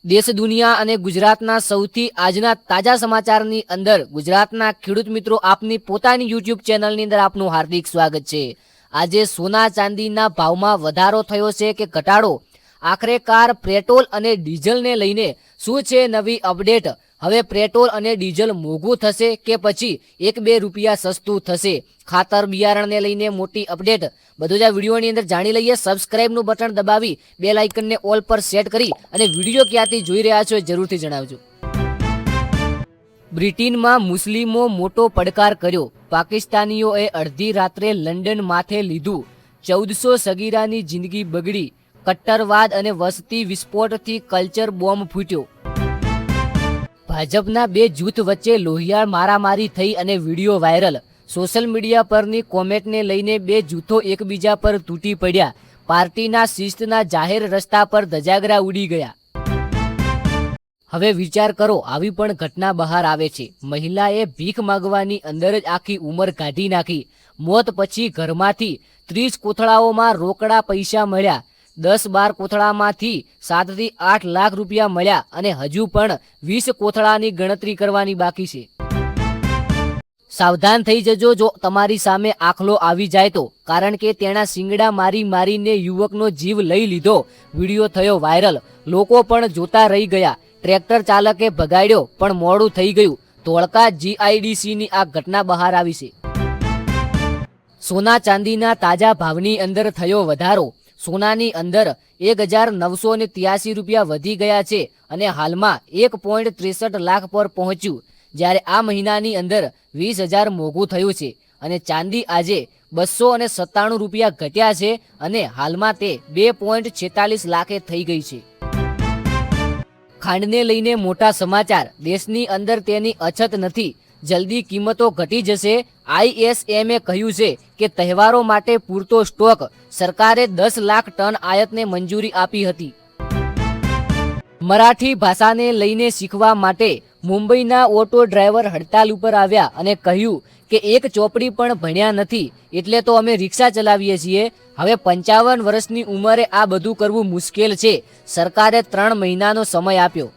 દેશ દુનિયા અને ગુજરાતના સૌથી આજના તાજા સમાચારની અંદર ગુજરાતના ખેડૂત મિત્રો આપની પોતાની યુટ્યુબ ચેનલની અંદર આપનું હાર્દિક સ્વાગત છે। આજે સોના ચાંદીના ભાવમાં વધારો થયો છે કે ઘટાડો, આખરેકાર પેટ્રોલ અને ડીઝલને લઈને શું છે નવી અપડેટ? હવે પેટ્રોલ અને ડીઝલ મોંઘું થશે કે પછી 1-2 રૂપિયા સસ્તું થશે? ખાતર બિયારણને લઈને મોટી અપડેટ, બધું જ આ વિડીયોની અંદર જાણી લઈએ। સબસ્ક્રાઇબનું બટન દબાવી બેલ આઇકનને ઓલ પર સેટ કરી અને વિડીયો ક્યાંથી જોઈ રહ્યા છો એ જરૂરથી જણાવજો। બ્રિટનમાં મુસ્લિમો મોટો પડકાર કર્યો, પાકિસ્તાનીઓએ અડધી રાત્રે લંડન માથે લીધું, 1400 સગીરાની જિંદગી બગડી, કટ્ટરવાદ અને વસ્તી વિસ્ફોટથી કલ્ચર બોમ્બ ફૂટ્યો। ભાજપના બે જૂથ વચ્ચે લોહિયાળ મારામારી થઈ અને વિડીયો વાયરલ, સોશિયલ મીડિયા પરની કોમેન્ટને લઈને બે જૂથો એકબીજા પર તૂટી પડ્યા, પાર્ટીના શિસ્તના જાહેર રસ્તા પર ધજાગરા ઉડી ગયા। હવે વિચાર કરો, આવી પણ ઘટના બહાર આવે છે। મહિલાએ ભીખ માંગવાની અંદર જ આખી ઉંમર કાઢી નાખી, મોત પછી ઘરમાંથી 30 કોથળાઓમાં રોકડા પૈસા મળ્યા, 10-12 કોથળામાંથી 7 થી 8 લાખ રૂપિયા મળ્યા અને હજુ પણ 20 કોથળાની ગણતરી કરવાની બાકી છે। સાવધાન થઈ જજો જો તમારી સામે આખલો આવી જાય તો, કારણ કે તેના શિંગડા મારી મારીને યુવકનો જીવ લઈ લીધો। વિડીયો થયો વાયરલ, લોકો પણ જોતા રહી ગયા। ટ્રેક્ટર ચાલકે ભગાડ્યો પણ મોડું થઈ ગયું। ધોળકા GIDCની આ ઘટના બહાર આવી છે। સોના ચાંદીના તાજા ભાવની અંદર થયો વધારો, સોનાની અંદર 1983 રૂપિયા વધી ગયા છે અને હાલમાં 1.63 લાખ પર પહોંચ્યું, જ્યારે આ મહિનાની અંદર 20,000 મોંઘું થયું છે અને ચાંદી આજે 297 રૂપિયા ઘટ્યા છે અને હાલમાં તે 2.46 લાખે થઈ ગઈ છે। ખાંડને લઈને મોટા સમાચાર, દેશની અંદર તેની અછત નથી, જલ્દી કિંમતો ઘટી જશે। ISMએ કહ્યું છે કે તહેવારો માટે પૂરતો સ્ટોક, સરકારે 10 લાખ ટન આયાતને મંજૂરી આપી હતી। મરાઠી ભાષાને લઈને શીખવા માટે મુંબઈના ઓટો ડ્રાઈવર હડતાલ ઉપર આવ્યા અને કહ્યું કે એક ચોપડી પણ ભણ્યા નથી એટલે તો અમે રિક્ષા ચલાવીએ છીએ। હવે 55 વર્ષની ઉંમરે આ બધું કરવું મુશ્કેલ છે, સરકારે 3 મહિનાનો સમય આપ્યો।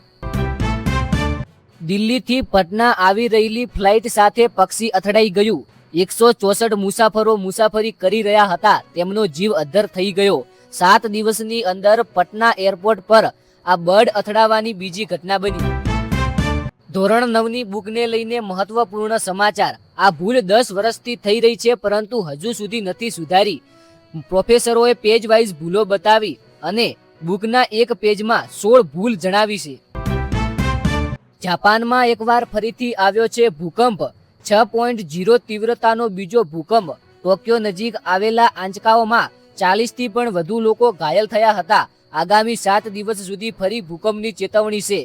દિલ્હીથી પટના આવી રહેલી ફ્લાઇટ સાથે પક્ષી અથડાઈ ગયું, 164 મુસાફરો મુસાફરી કરી રહ્યા હતા, તેમનો જીવ અદ્ધર થઈ ગયો। 7 દિવસની અંદર પટના એરપોર્ટ પર આ બર્ડ અથડાવાની બીજી ઘટના બની। ધોરણ 9ની બુકને લઈને મહત્વપૂર્ણ સમાચાર, આ ભૂલ 10 વર્ષથી થઈ રહી છે પરંતુ હજુ સુધી નથી સુધારી। પ્રોફેસરોએ પેજ વાઇઝ ભૂલો બતાવી અને બુકના એક પેજમાં 16 ભૂલ જણાવી છે। જાપાનમાં એકવાર ફરીથી આવ્યો છે ભૂકંપ, 6.0 તીવ્રતાનો બીજો ભૂકંપ। ટોક્યો નજીક આવેલા આંચકાઓમાં 40થી પણ વધુ લોકો ઘાયલ થયા હતા। આગામી 7 દિવસ સુધી ફરી ભૂકંપની ચેતવણી છે।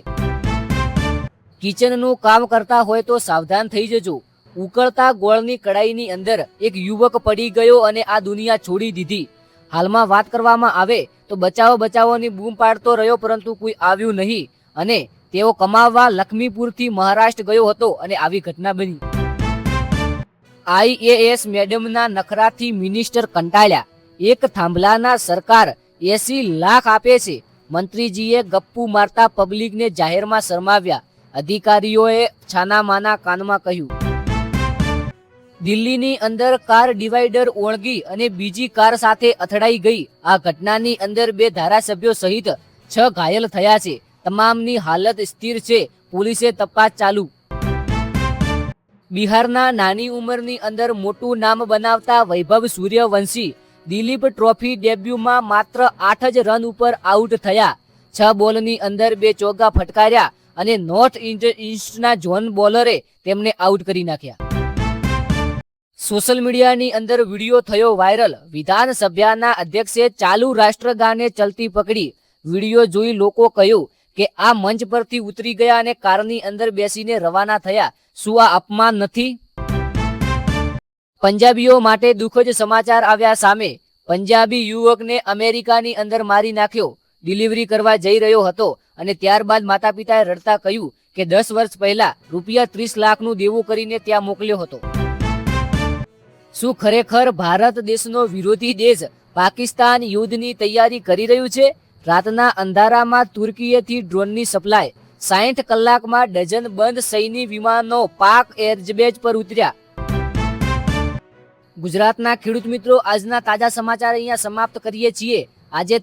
કિચનનું કામ કરતા હોય તો સાવધાન થઈ જજો, ઉકળતા ગોળની કડાઈની અંદર એક યુવક પડી ગયો અને આ દુનિયા છોડી દીધી। હાલમાં વાત કરવામાં આવે તો બચાવોની બૂમ પાડતો રહ્યો પરંતુ કોઈ આવ્યું નહીં અને તેઓ કમાવા લક્ષ્મીપુરથી મહારાષ્ટ્ર ગયો હતો અને આવી ઘટના બની। IAS મેડમના નખરાથી મિનિસ્ટર કંટાળ્યા, એક થાંભલાના સરકાર 80 લાખ આપે છે, મંત્રીજીએ ગપ્પુ મારતા પબ્લિકને જાહેરમાં શરમાવ્યા, અધિકારીઓએ છાનામાના કાનમાં કહ્યું। દિલ્હીની અંદર કાર ડિવાઈડર ઓળગી અને બીજી કાર સાથે અથડાઈ ગઈ, આ ઘટનાની અંદર 2 ધારાસભ્યો સહિત 6 ઘાયલ થયા છે, તમામની હાલત સ્થિર છે, પોલીસે તપાસ ચાલુ। બિહારના નાની ઉંમરની અંદર મોટું નામ બનાવતા વૈભવ સૂર્યવંશી દિલીપ ટ્રોફી ડેબ્યુમાં માત્ર 8 જ રન ઉપર આઉટ થયા, 6 બોલની અંદર 2 ચોગ્ગા ફટકાર્યા અને નોર્થ ઈસ્ટના જોન બોલરે તેમને આઉટ કરી નાખ્યા। સોશિયલ મીડિયાની અંદર વિડીયો થયો વાયરલ, વિધાનસભાના અધ્યક્ષે ચાલુ રાષ્ટ્રગાને ચલતી પકડી, વિડીયો જોઈ લોકો કહ્યું કે આ મંચ પરથી ઉતરી ગયા અને કારની અંદર બેસીને રવાના થયા, શું આ અપમાન નથી? પંજાબીઓ માટે દુઃખદ સમાચાર આવ્યા સામે, પંજાબી યુવકને અમેરિકાની અંદર મારી નાખ્યો, ડિલિવરી કરવા જઈ રહ્યો હતો અને ત્યારબાદ માતા પિતાએ રડતા કહ્યું કે 10 વર્ષ પહેલા રૂપિયા 30 લાખનું દેવું કરીને ત્યાં મોકલ્યો હતો। શું ખરેખર ભારત દેશનો વિરોધી દેશ પાકિસ્તાન યુદ્ધની તૈયારી કરી રહ્યું છે? રાતના અંધારામાં તુર્કીએથી ડ્રોનની સપ્લાય, 60 કલાકમાં ડઝન બંધ સૈન્ય વિમાનો પાક એરબેઝ પર ઉતર્યા. ગુજરાતના ખેડૂત મિત્રો, આજના તાજા સમાચાર અહીંયા સમાપ્ત કરીએ છીએ. આજે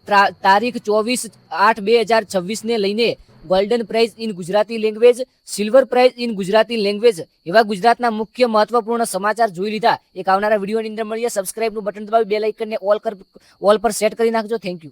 તારીખ 24/8/2026 ને લઈને golden prize in Gujarati language, silver prize in Gujarati language એવા ગુજરાતના મુખ્ય મહત્વપૂર્ણ સમાચાર જોઈ લીધા. એક આવનારા વિડીયોની અંદર મળીએ. સબસ્ક્રાઇબનું બટન દબાવી બેલ આઇકનને ઓલ પર સેટ કરી નાખજો. Thank you.